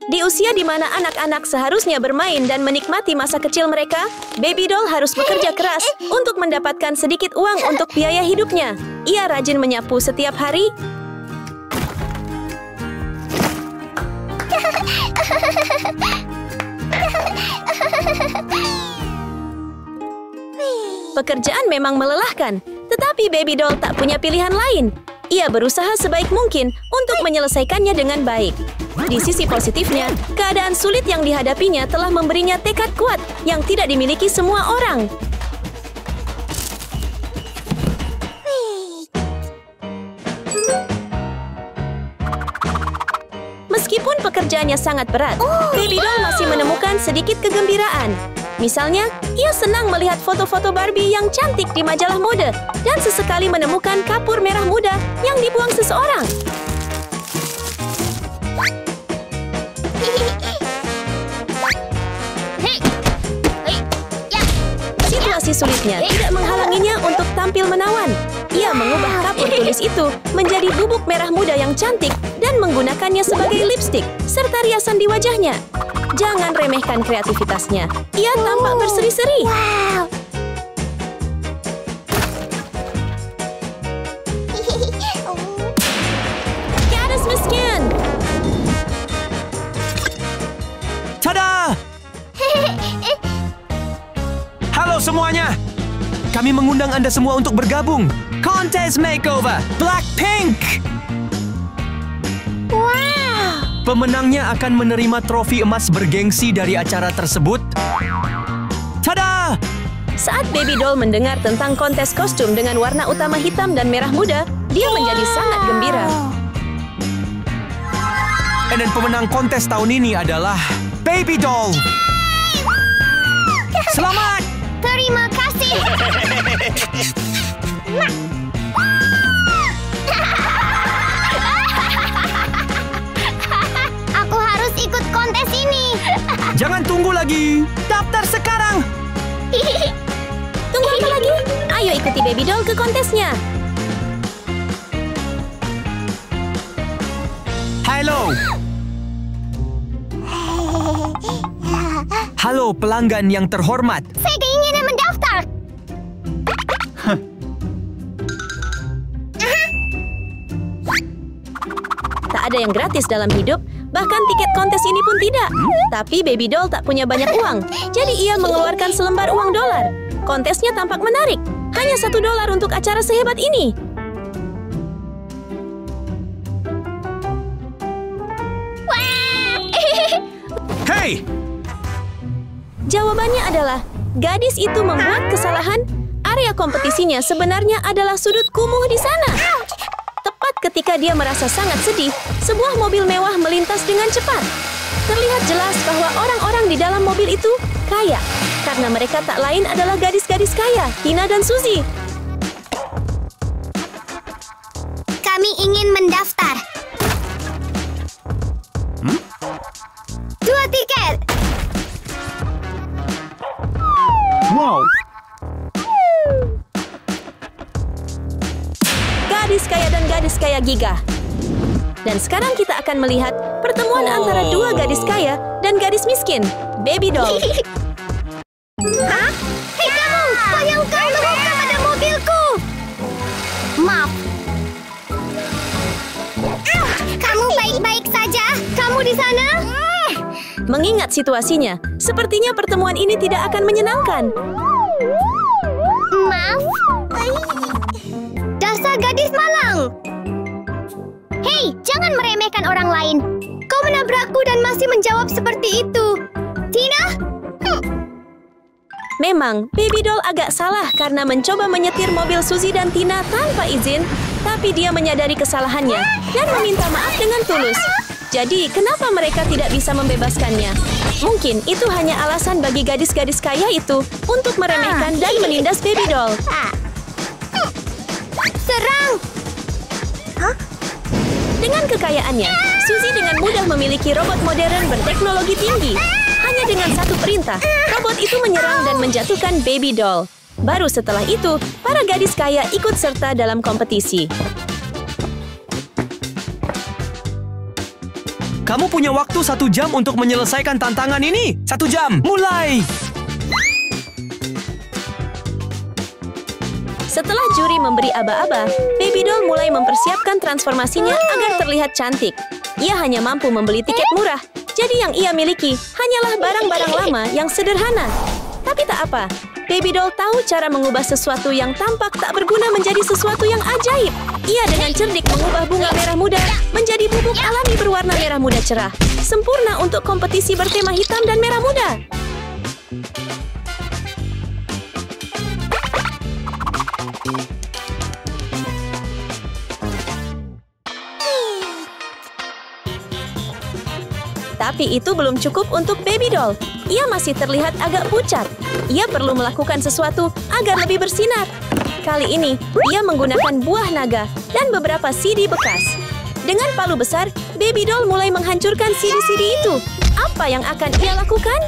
Di usia di mana anak-anak seharusnya bermain dan menikmati masa kecil mereka, Baby Doll harus bekerja keras untuk mendapatkan sedikit uang untuk biaya hidupnya. Ia rajin menyapu setiap hari, pekerjaan memang melelahkan, tetapi Baby Doll tak punya pilihan lain. Ia berusaha sebaik mungkin untuk menyelesaikannya dengan baik. Di sisi positifnya, keadaan sulit yang dihadapinya telah memberinya tekad kuat yang tidak dimiliki semua orang. Meskipun pekerjaannya sangat berat, Baby Doll masih menemukan sedikit kegembiraan. Misalnya, ia senang melihat foto-foto Barbie yang cantik di majalah mode dan sesekali menemukan kapur merah muda yang dibuang seseorang. Situasi sulitnya tidak menghalanginya untuk tampil menawan. Ia mengubah kapur tulis itu menjadi bubuk merah muda yang cantik dan menggunakannya sebagai lipstik serta riasan di wajahnya. Jangan remehkan kreativitasnya. Ia tampak berseri-seri. Wow. Gadis miskin. Tada! Halo semuanya. Kami mengundang Anda semua untuk bergabung. Contest Makeover Blackpink. Wow. Pemenangnya akan menerima trofi emas bergengsi dari acara tersebut. Tada! Saat Baby Doll mendengar tentang kontes kostum dengan warna utama hitam dan merah muda, dia menjadi sangat gembira. Dan pemenang kontes tahun ini adalah Baby Doll. Selamat! Terima kasih. Aku harus ikut kontes ini. Jangan tunggu lagi. Daftar sekarang. Tunggu apa lagi? Ayo ikuti Baby Doll ke kontesnya. Halo. Halo pelanggan yang terhormat. Saya keinginan mendaftar. Tak ada yang gratis dalam hidup, bahkan tiket kontes ini pun tidak. Tapi Baby Doll tak punya banyak uang, jadi ia mengeluarkan selembar uang dolar. Kontesnya tampak menarik, hanya $1 untuk acara sehebat ini. Hey! Jawabannya adalah, gadis itu membuat kesalahan. Area kompetisinya sebenarnya adalah sudut kumuh di sana. Tepat ketika dia merasa sangat sedih, sebuah mobil mewah melintas dengan cepat. Terlihat jelas bahwa orang-orang di dalam mobil itu kaya, karena mereka tak lain adalah gadis-gadis kaya, Tina dan Suzy. Kami ingin mendaftar. 2 tiket. Wow! Gadis kaya dan gadis kaya gigah. Dan sekarang kita akan melihat pertemuan antara dua gadis kaya dan gadis miskin, Baby Doll. Hah? Hei kamu! Bayangkan membuka pada mobilku! Maaf. Kamu baik-baik saja? Kamu di sana? Mengingat situasinya, sepertinya pertemuan ini tidak akan menyenangkan. Maaf. Dasar gadis malang. Hei, jangan meremehkan orang lain. Kau menabrakku dan masih menjawab seperti itu. Tina? Memang, Baby Doll agak salah karena mencoba menyetir mobil Suzy dan Tina tanpa izin, tapi dia menyadari kesalahannya dan meminta maaf dengan tulus. Jadi, kenapa mereka tidak bisa membebaskannya? Mungkin itu hanya alasan bagi gadis-gadis kaya itu untuk meremehkan dan menindas Baby Doll. Serang! Dengan kekayaannya, Suzy dengan mudah memiliki robot modern berteknologi tinggi. Hanya dengan satu perintah, robot itu menyerang dan menjatuhkan Baby Doll. Baru setelah itu, para gadis kaya ikut serta dalam kompetisi. Kamu punya waktu 1 jam untuk menyelesaikan tantangan ini. 1 jam, mulai! Setelah juri memberi aba-aba, Baby Doll mulai mempersiapkan transformasinya agar terlihat cantik. Ia hanya mampu membeli tiket murah, jadi yang ia miliki hanyalah barang-barang lama yang sederhana. Tapi tak apa, Baby Doll tahu cara mengubah sesuatu yang tampak tak berguna menjadi sesuatu yang ajaib. Ia dengan cerdik mengubah bunga merah muda menjadi bubuk alami berwarna merah muda cerah. Sempurna untuk kompetisi bertema hitam dan merah muda. Tapi itu belum cukup untuk Baby Doll. Ia masih terlihat agak pucat. Ia perlu melakukan sesuatu agar lebih bersinar. Kali ini, ia menggunakan buah naga dan beberapa CD bekas. Dengan palu besar, Baby Doll mulai menghancurkan CD-CD itu. Apa yang akan ia lakukan?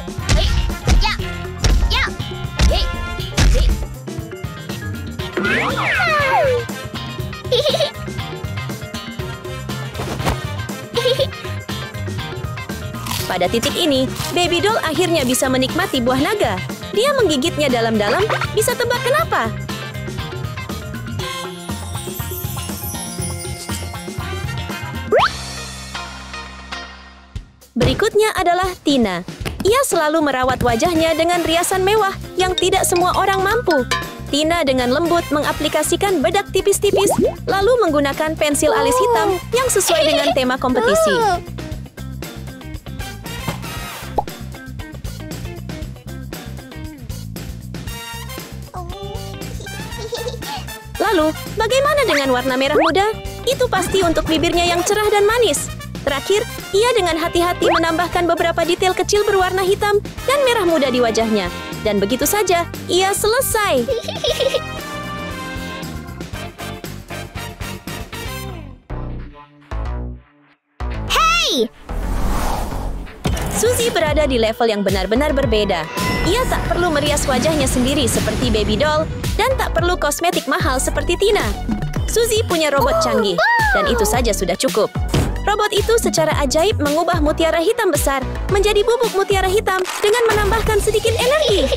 Pada titik ini, Baby Doll akhirnya bisa menikmati buah naga. Dia menggigitnya dalam-dalam, bisa tebak kenapa? Berikutnya adalah Tina. Ia selalu merawat wajahnya dengan riasan mewah yang tidak semua orang mampu. Tina dengan lembut mengaplikasikan bedak tipis-tipis, lalu menggunakan pensil alis hitam yang sesuai dengan tema kompetisi. Lalu, bagaimana dengan warna merah muda? Itu pasti untuk bibirnya yang cerah dan manis. Terakhir, ia dengan hati-hati menambahkan beberapa detail kecil berwarna hitam dan merah muda di wajahnya. Dan begitu saja, ia selesai. Hey! Suzy berada di level yang benar-benar berbeda. Ia tak perlu merias wajahnya sendiri seperti Baby Doll dan tak perlu kosmetik mahal seperti Tina. Suzy punya robot canggih, dan itu saja sudah cukup. Robot itu secara ajaib mengubah mutiara hitam besar menjadi bubuk mutiara hitam dengan menambahkan sedikit energi.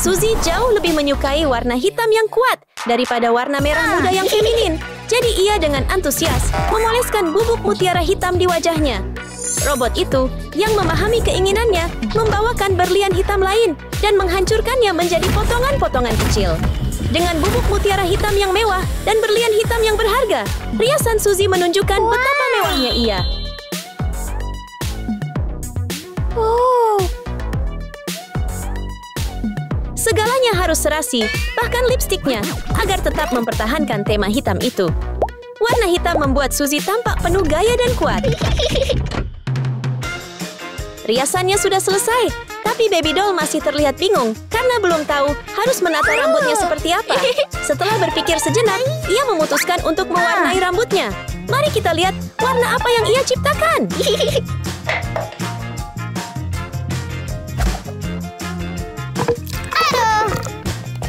Suzy jauh lebih menyukai warna hitam yang kuat daripada warna merah muda yang feminin. Jadi ia dengan antusias memoleskan bubuk mutiara hitam di wajahnya. Robot itu yang memahami keinginannya membawakan berlian hitam lain dan menghancurkannya menjadi potongan-potongan kecil. Dengan bubuk mutiara hitam yang mewah dan berlian hitam yang berharga, riasan Suzy menunjukkan betapa mewahnya ia. Segalanya harus serasi, bahkan lipstiknya, agar tetap mempertahankan tema hitam itu. Warna hitam membuat Suzy tampak penuh gaya dan kuat. Riasannya sudah selesai, tapi Baby Doll masih terlihat bingung karena belum tahu harus menata rambutnya seperti apa. Setelah berpikir sejenak, ia memutuskan untuk mewarnai rambutnya. Mari kita lihat warna apa yang ia ciptakan.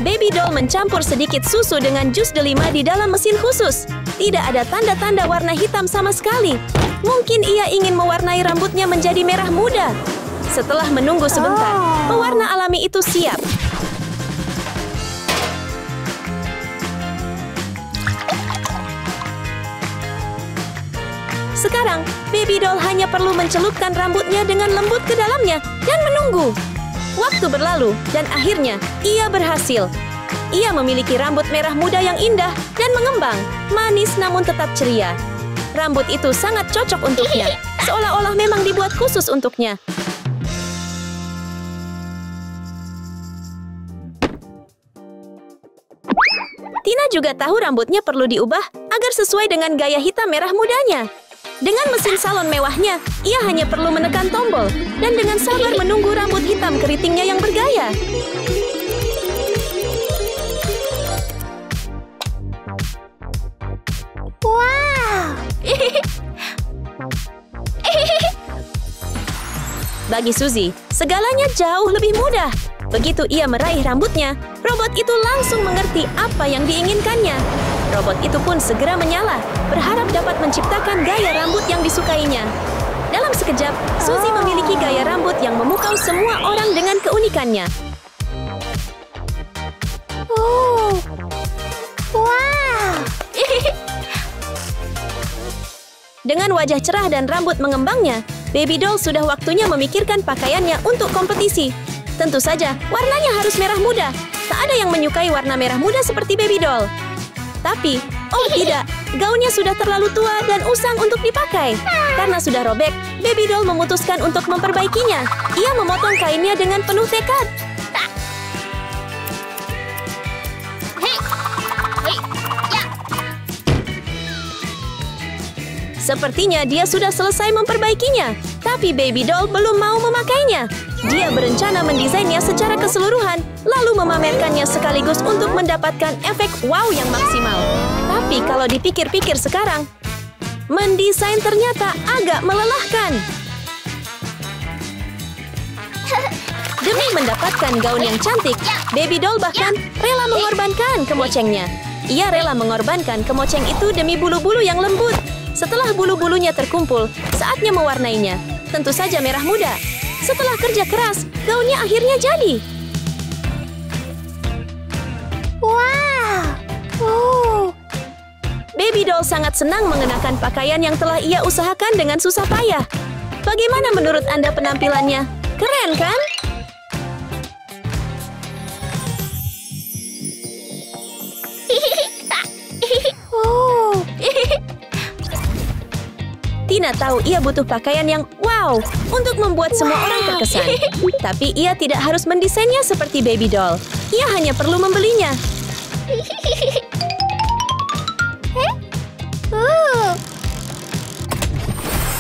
Baby Doll mencampur sedikit susu dengan jus delima di dalam mesin khusus. Tidak ada tanda-tanda warna hitam sama sekali. Mungkin ia ingin mewarnai rambutnya menjadi merah muda. Setelah menunggu sebentar, pewarna alami itu siap. Sekarang, Baby Doll hanya perlu mencelupkan rambutnya dengan lembut ke dalamnya dan menunggu. Waktu berlalu, dan akhirnya ia berhasil. Ia memiliki rambut merah muda yang indah dan mengembang, manis namun tetap ceria. Rambut itu sangat cocok untuknya, seolah-olah memang dibuat khusus untuknya. Tina juga tahu rambutnya perlu diubah agar sesuai dengan gaya hitam merah mudanya. Dengan mesin salon mewahnya, ia hanya perlu menekan tombol dan dengan sabar menunggu rambut hitam keritingnya yang bergaya. Wow! Bagi Suzy, segalanya jauh lebih mudah. Begitu ia meraih rambutnya, robot itu langsung mengerti apa yang diinginkannya. Robot itu pun segera menyala, berharap dapat menciptakan gaya rambut yang disukainya. Dalam sekejap, Suzy memiliki gaya rambut yang memukau semua orang dengan keunikannya. Oh, wow! Dengan wajah cerah dan rambut mengembangnya, Baby Doll sudah waktunya memikirkan pakaiannya untuk kompetisi. Tentu saja, warnanya harus merah muda. Tak ada yang menyukai warna merah muda seperti Baby Doll. Tapi, oh tidak, gaunnya sudah terlalu tua dan usang untuk dipakai. Karena sudah robek, Baby Doll memutuskan untuk memperbaikinya. Ia memotong kainnya dengan penuh tekad. Sepertinya dia sudah selesai memperbaikinya, tapi Baby Doll belum mau memakainya. Dia berencana mendesainnya secara keseluruhan, lalu memamerkannya sekaligus untuk mendapatkan efek wow yang maksimal. Tapi kalau dipikir-pikir sekarang, mendesain ternyata agak melelahkan. Demi mendapatkan gaun yang cantik, Baby Doll bahkan rela mengorbankan kemocengnya. Ia rela mengorbankan kemoceng itu demi bulu-bulu yang lembut. Setelah bulu-bulunya terkumpul, saatnya mewarnainya. Tentu saja merah muda. Setelah kerja keras, gaunnya akhirnya jadi. Wow! Oh. Baby Doll sangat senang mengenakan pakaian yang telah ia usahakan dengan susah payah. Bagaimana menurut Anda penampilannya? Keren, kan? Oh. Tina tahu ia butuh pakaian yang wow untuk membuat semua orang terkesan. Tapi ia tidak harus mendesainnya seperti Baby Doll. Ia hanya perlu membelinya.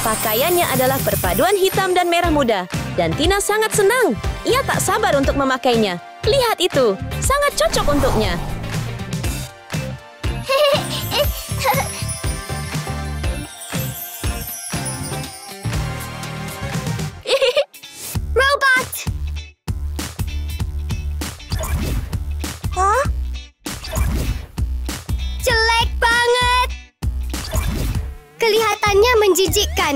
Pakaiannya adalah perpaduan hitam dan merah muda. Dan Tina sangat senang. Ia tak sabar untuk memakainya. Lihat itu, sangat cocok untuknya. Robot! Hah? Jelek banget! Kelihatannya menjijikkan.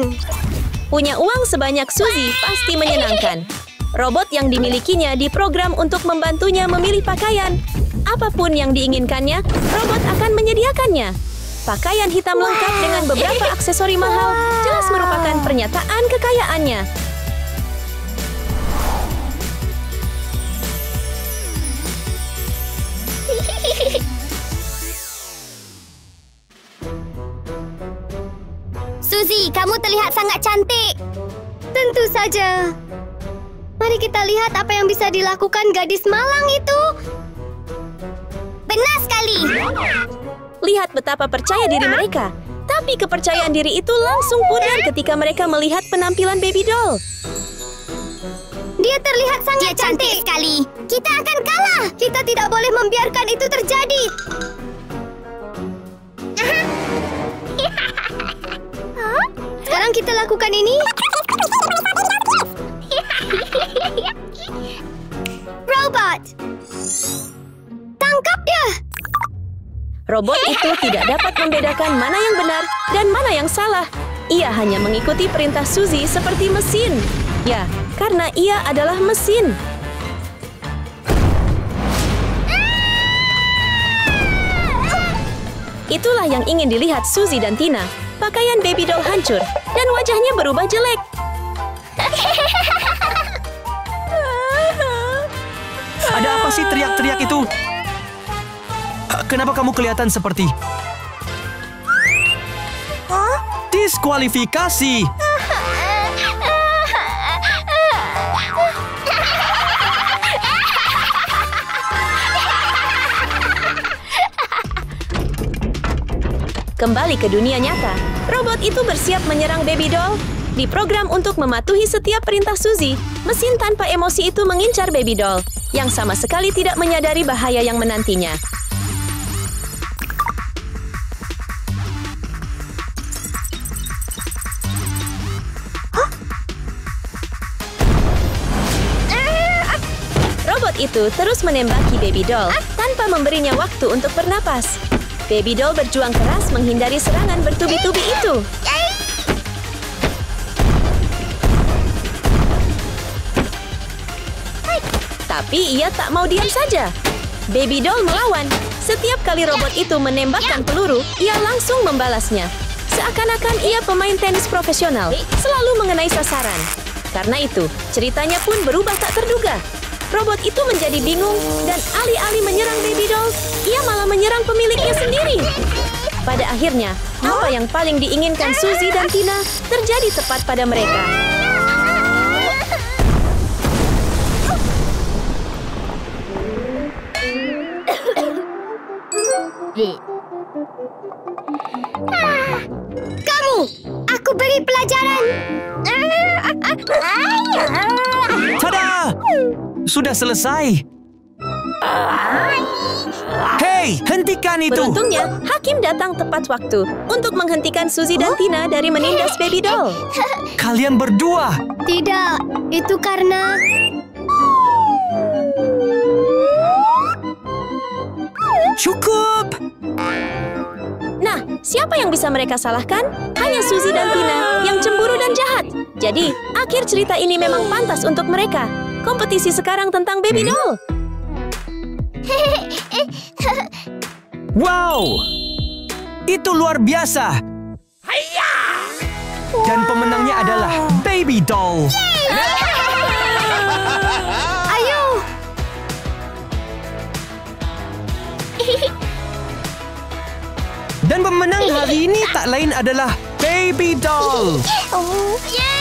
Punya uang sebanyak Suzy pasti menyenangkan. Robot yang dimilikinya diprogram untuk membantunya memilih pakaian. Apapun yang diinginkannya, robot akan menyediakannya. Pakaian hitam lengkap dengan beberapa aksesori mahal jelas merupakan pernyataan kekayaannya. Suzy, kamu terlihat sangat cantik. Tentu saja. Mari kita lihat apa yang bisa dilakukan gadis malang itu. Benar sekali. Lihat betapa percaya diri mereka. Tapi kepercayaan diri itu langsung pudar ketika mereka melihat penampilan Baby Doll. Dia terlihat sangat cantik sekali. Kita akan kalah. Kita tidak boleh membiarkan itu terjadi. Sekarang kita lakukan ini. Robot, tangkap dia. Robot itu tidak dapat membedakan mana yang benar dan mana yang salah. Ia hanya mengikuti perintah Suzy seperti mesin. Ya, karena ia adalah mesin. Itulah yang ingin dilihat Suzy dan Tina. Pakaian Baby Doll hancur dan wajahnya berubah jelek. Ada apa sih teriak-teriak itu? Kenapa kamu kelihatan seperti... Diskualifikasi! Kembali ke dunia nyata, robot itu bersiap menyerang Baby Doll. Diprogram untuk mematuhi setiap perintah Suzy, mesin tanpa emosi itu mengincar Baby Doll, yang sama sekali tidak menyadari bahaya yang menantinya. robot itu terus menembaki Baby Doll tanpa memberinya waktu untuk bernapas. Baby Doll berjuang keras menghindari serangan bertubi-tubi itu. Tapi ia tak mau diam saja. Baby Doll melawan. Setiap kali robot itu menembakkan peluru, ia langsung membalasnya. Seakan-akan ia pemain tenis profesional, selalu mengenai sasaran. Karena itu, ceritanya pun berubah tak terduga. Robot itu menjadi bingung dan alih-alih menyerang Baby Doll, ia malah menyerang pemiliknya sendiri. Pada akhirnya, apa yang paling diinginkan Suzy dan Tina terjadi tepat pada mereka. Kamu, aku beri pelajaran. Tada! Sudah selesai. Hei, hentikan itu! Beruntungnya, Hakim datang tepat waktu untuk menghentikan Suzy dan Tina dari menindas Baby Doll. Kalian berdua! Tidak, itu karena... Cukup! Nah, siapa yang bisa mereka salahkan? Hanya Suzy dan Tina yang cemburu dan jahat. Jadi, akhir cerita ini memang pantas untuk mereka. Kompetisi sekarang tentang Baby Doll. Wow! Itu luar biasa! Dan pemenangnya adalah Baby Doll. Ayo! Dan pemenang hari ini tak lain adalah Baby Doll. Oh, yeah!